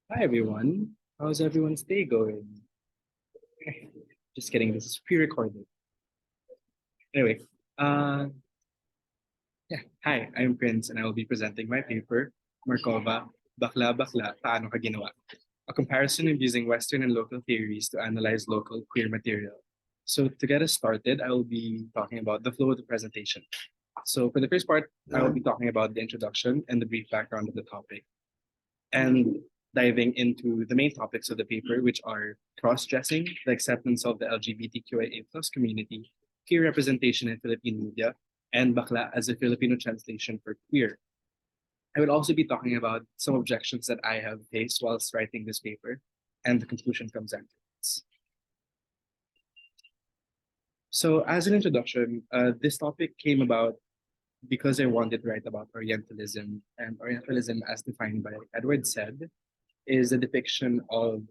Hi everyone. How's everyone's day going? Just kidding, this is pre-recorded. Anyway, uh hi, I'm Prince and I will be presenting my paper, Markova, Bakla Bakla, Paano Ginawa? A comparison of using Western and local theories to analyze local queer material. So to get us started, I will be talking about the flow of the presentation. So for the first part, I will be talking about the introduction and the brief background of the topic, and diving into the main topics of the paper, which are cross-dressing, the acceptance of the LGBTQIA plus community, queer representation in Philippine media, and bakla as a Filipino translation for queer. I will also be talking about some objections that I have faced whilst writing this paper, and the conclusion comes afterwards. So, as an introduction, this topic came about because I wanted to write about Orientalism, and Orientalism, as defined by Edward Said, is a depiction of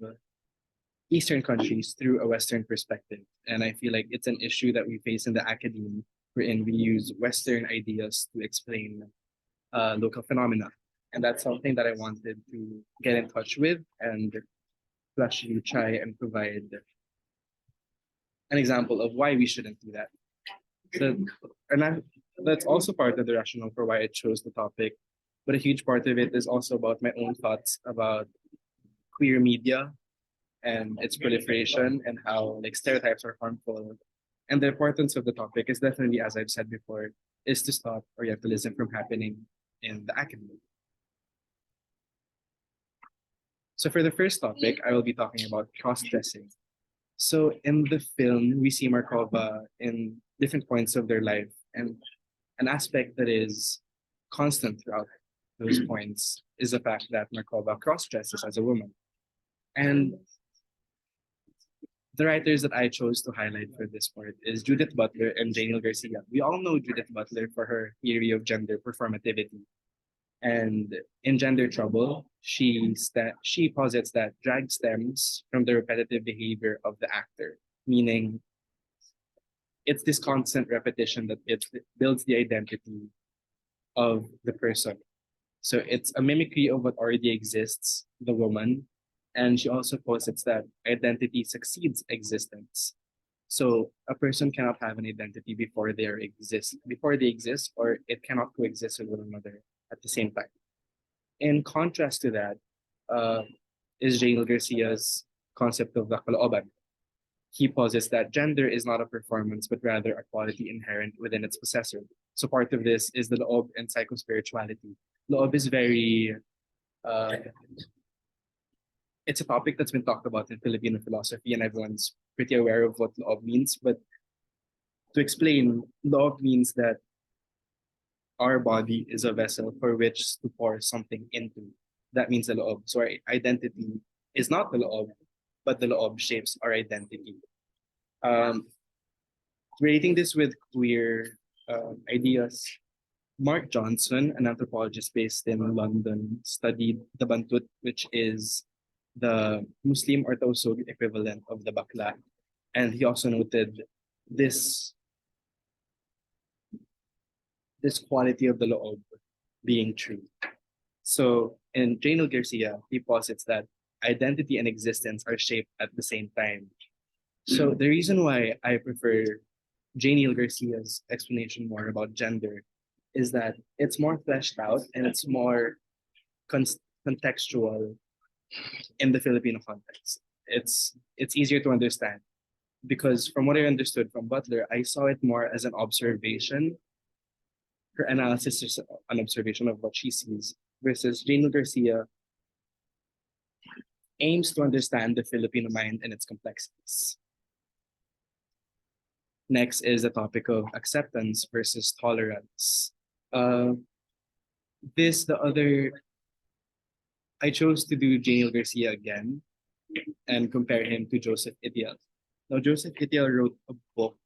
Eastern countries through a Western perspective. And I feel like it's an issue that we face in the academe, wherein we use Western ideas to explain local phenomena. And that's something that I wanted to get in touch with and to actually try and provide an example of why we shouldn't do that. So, and that's also part of the rationale for why I chose the topic. But a huge part of it is also about my own thoughts about queer media and its proliferation and how like stereotypes are harmful. And the importance of the topic is definitely, as I've said before, is to stop Orientalism from happening in the academy. So for the first topic, I will be talking about cross-dressing. So in the film, we see Markova in different points of their life, and an aspect that is constant throughout those points is the fact that Markova cross-dresses as a woman. And the writers that I chose to highlight for this part is Judith Butler and Garcia. We all know Judith Butler for her theory of gender performativity. And in Gender Trouble, she posits that drag stems from the repetitive behavior of the actor, meaning it's this constant repetition that it builds the identity of the person. So it's a mimicry of what already exists, the woman. And she also posits that identity succeeds existence. So a person cannot have an identity before they exist, or it cannot coexist with one another at the same time. In contrast to that, uh, is Jael Garcia's concept of the Kalooban. He posits that gender is not a performance, but rather a quality inherent within its possessor. So part of this is the loob and psychospirituality. Loob is very, uh, it's a topic that's been talked about in Filipino philosophy, and everyone's pretty aware of what loob means. But to explain, loob means that our body is a vessel for which to pour something into. That means the loob. So our identity is not the loob, but the loob shapes our identity. Um, Relating this with queer ideas, Mark Johnson, an anthropologist based in London, studied the Bantut, which is the Muslim or Tausug equivalent of the Bakla. And he also noted this this quality of the loob being true. So in Janel Garcia, he posits that identity and existence are shaped at the same time. So the reason why I prefer Janel Garcia's explanation more about gender is that it's more fleshed out and it's more contextual in the Filipino context. It's easier to understand because from what I understood from Butler, I saw it more as an observation. Her analysis is an observation of what she sees, versus Jane Garcia aims to understand the Filipino mind and its complexities. Next is the topic of acceptance versus tolerance. Uh, this, the other, I chose to do Jane Garcia again and compare him to Joseph Itiel. Now, Joseph Itiel wrote a book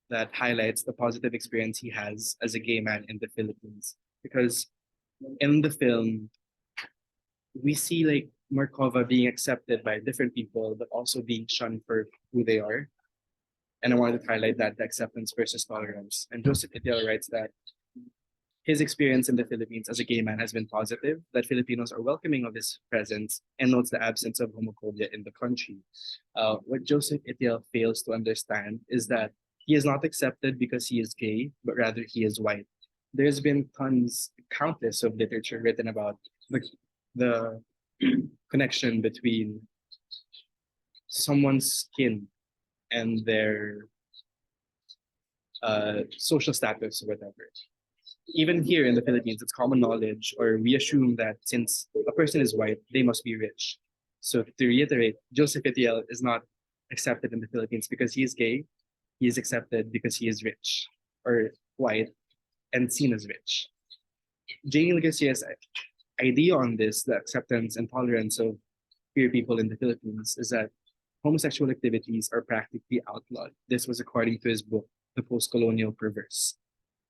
that highlights the positive experience he has as a gay man in the Philippines. Because in the film, we see like Markova being accepted by different people, but also being shunned for who they are. And I wanted to highlight that the acceptance versus tolerance. And Joseph Itiel writes that His experience in the Philippines as a gay man has been positive, that Filipinos are welcoming of his presence, and notes the absence of homophobia in the country. What Joseph Itiel fails to understand is that he is not accepted because he is gay, but rather he is white. There's been countless of literature written about the connection between someone's skin and their social status or whatever. Even here in the Philippines, it's common knowledge, or we assume that since a person is white, they must be rich. So to reiterate, Joseph Itiel is not accepted in the Philippines because he is gay. He is accepted because he is rich or white and seen as rich. Jane Garcia's idea on this, the acceptance and tolerance of queer people in the Philippines, is that homosexual activities are practically outlawed. This was according to his book, The Post-Colonial Perverse,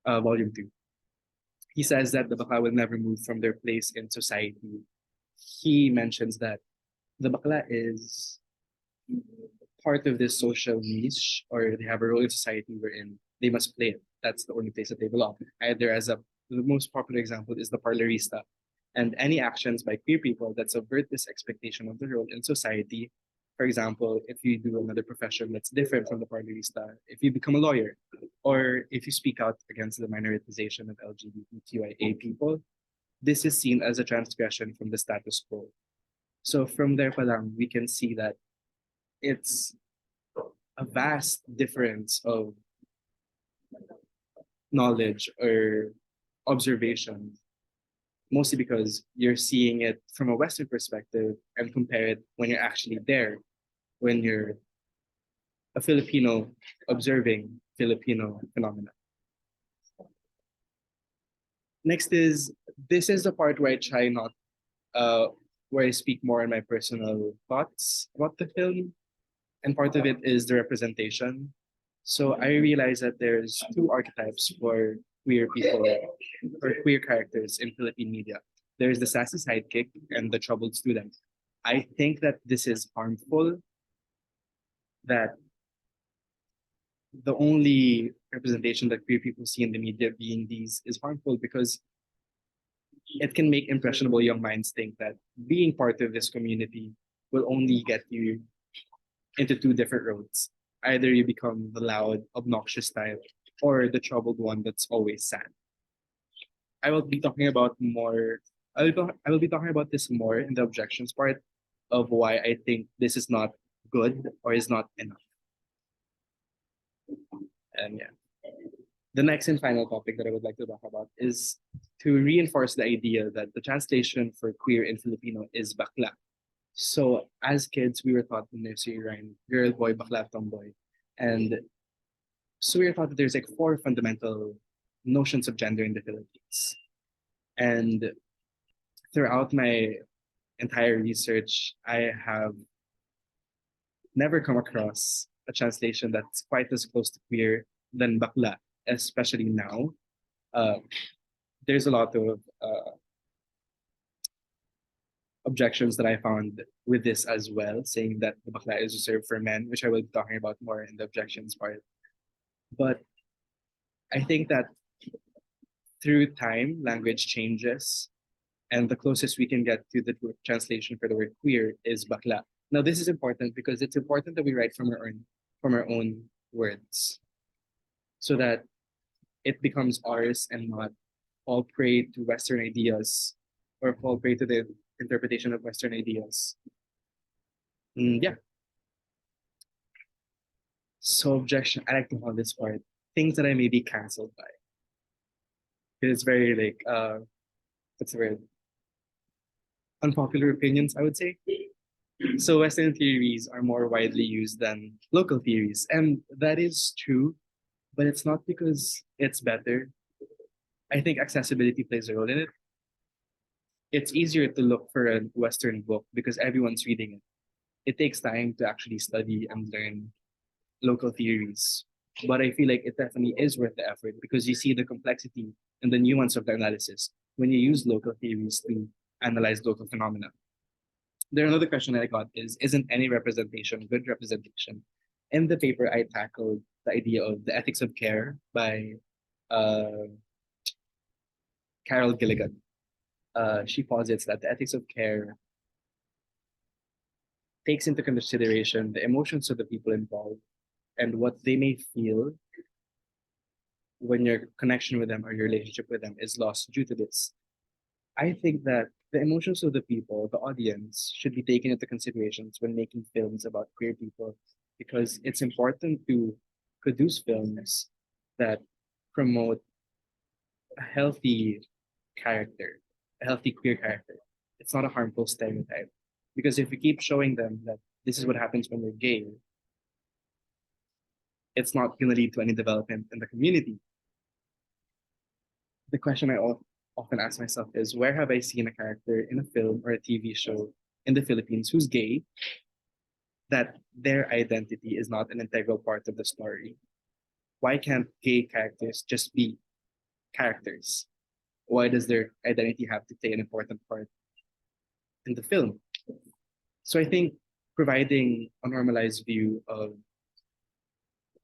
Volume 2. He says that the Bakla will never move from their place in society. He mentions that the Bakla is part of this social niche, or they have a role in society wherein they must play it. That's the only place that they belong. Either the most popular example is the parlorista, and any actions by queer people that subvert this expectation of the role in society. For example, if you do another profession that's different from the parlorista, if you become a lawyer, or if you speak out against the minoritization of LGBTQIA people, this is seen as a transgression from the status quo. So from there palang, we can see that it's a vast difference of knowledge or observation, mostly because you're seeing it from a Western perspective and compare it when you're actually there, when you're a Filipino observing Filipino phenomena. Next is, this is the part where I try not, where I speak more on my personal thoughts about the film. And part of it is the representation. So I realize that there's two archetypes for queer people or queer characters in Philippine media. There's the sassy sidekick and the troubled student. I think that this is harmful, that the only representation that queer people see in the media being these is harmful because it can make impressionable young minds think that being part of this community will only get you into two different roads. Either you become the loud, obnoxious type or the troubled one that's always sad. I will be talking about more. I will be talking about this more in the objections part of why I think this is not good or is not enough. And yeah, the next and final topic that I would like to talk about is to reinforce the idea that the translation for queer in Filipino is bakla. So as kids, we were taught in nursery rhyme, girl, boy, bakla, tomboy. And so we were taught that there's like four fundamental notions of gender in the Philippines. And throughout my entire research, I have never come across a translation that's quite as close to queer than bakla, especially now. Uh, there's a lot of objections that I found with this as well, saying that the bakla is reserved for men, which I will be talking about more in the objections part. But I think that through time, language changes, and the closest we can get to the translation for the word queer is bakla. Now, this is important because it's important that we write from our own words, so that it becomes ours and not fall prey to Western ideas or fall prey to the interpretation of Western ideas. Yeah. So objection, I like to call this part things that I may be cancelled by. It's very like what's the word? Unpopular opinions, I would say. So Western theories are more widely used than local theories, and that is true, but it's not because it's better. I think accessibility plays a role in it. It's easier to look for a Western book because everyone's reading it. It takes time to actually study and learn local theories. But I feel like it definitely is worth the effort because you see the complexity and the nuance of the analysis when you use local theories to analyze local phenomena. There another question I got is, isn't any representation good representation? In the paper, I tackled the idea of the ethics of care by Carol Gilligan. She posits that the ethics of care takes into consideration the emotions of the people involved and what they may feel when your connection with them or your relationship with them is lost due to this. I think that the emotions of the people, the audience, should be taken into considerations when making films about queer people because it's important to produce films that promote a healthy character, a healthy queer character. It's not a harmful stereotype. Because if you keep showing them that this is what happens when you're gay, it's not going to lead to any development in the community. The question I often ask myself is where have I seen a character in a film or a TV show in the Philippines who's gay that their identity is not an integral part of the story? Why can't gay characters just be characters? Why does their identity have to play an important part in the film? So I think providing a normalized view of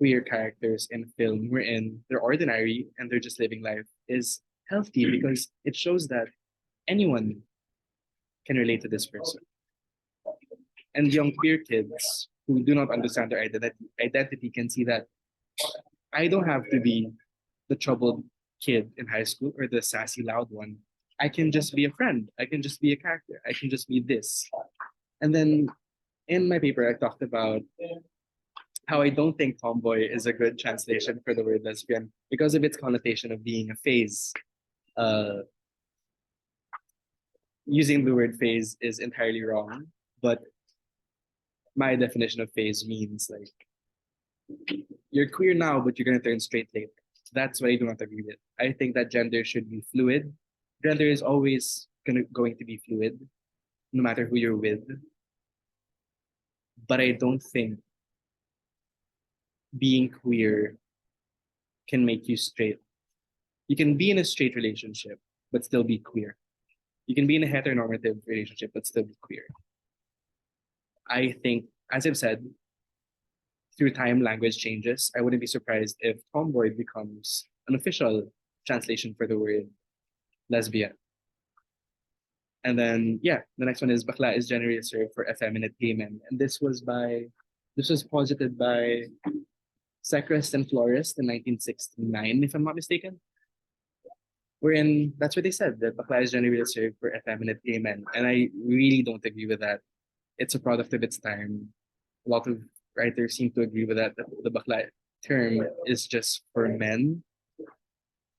queer characters in film wherein they're ordinary and they're just living life is healthy because it shows that anyone can relate to this person. And young queer kids who do not understand their identity can see that I don't have to be the troubled kid in high school or the sassy loud one. I can just be a friend. I can just be a character. I can just be this. And then in my paper, I talked about how I don't think tomboy is a good translation for the word lesbian because of its connotation of being a phase. Uh, Using the word phase is entirely wrong, but my definition of phase means like you're queer now, but you're gonna turn straight later. That's what I do not agree with. I think that gender should be fluid. Gender is always going to be fluid, no matter who you're with. But I don't think being queer can make you straight. You can be in a straight relationship, but still be queer. You can be in a heteronormative relationship, but still be queer. I think, as I've said, through time, language changes. I wouldn't be surprised if tomboy becomes an official translation for the word lesbian. And then, yeah, the next one is bakla is generally reserved for effeminate gay men. And this was posited by Secrist and Florist in 1969, if I'm not mistaken. Wherein that's what they said, that bakla is generally reserved for effeminate gay men. And I really don't agree with that. It's a product of its time. A lot of writers seem to agree with that the bakla term is just for men.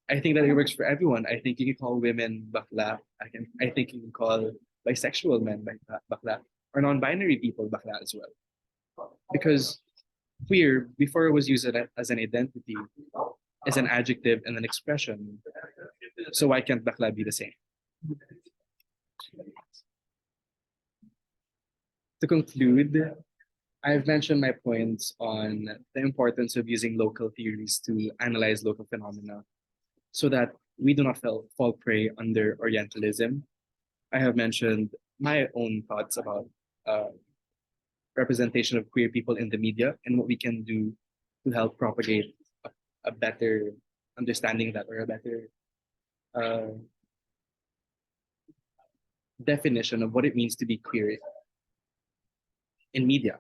I think that it works for everyone. I think you can call women bakla. I think you can call bisexual men bakla or non-binary people bakla as well. Because queer, before it was used as an identity, is an adjective and an expression. So why can't bakla be the same? To conclude, I've mentioned my points on the importance of using local theories to analyze local phenomena so that we do not fall prey under Orientalism. I have mentioned my own thoughts about representation of queer people in the media and what we can do to help propagate a better understanding of that or a better uh, definition of what it means to be queer in media.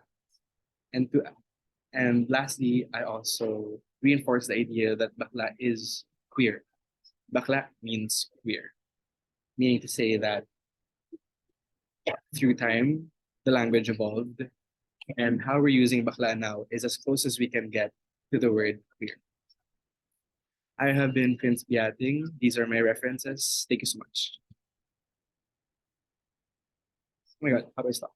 And lastly, I also reinforce the idea that bakla is queer. Bakla means queer, meaning to say that through time, the language evolved, and how we're using bakla now is as close as we can get to the word queer. I have been Prince Biating. These are my references. Thank you so much. Oh my God, how do I stop?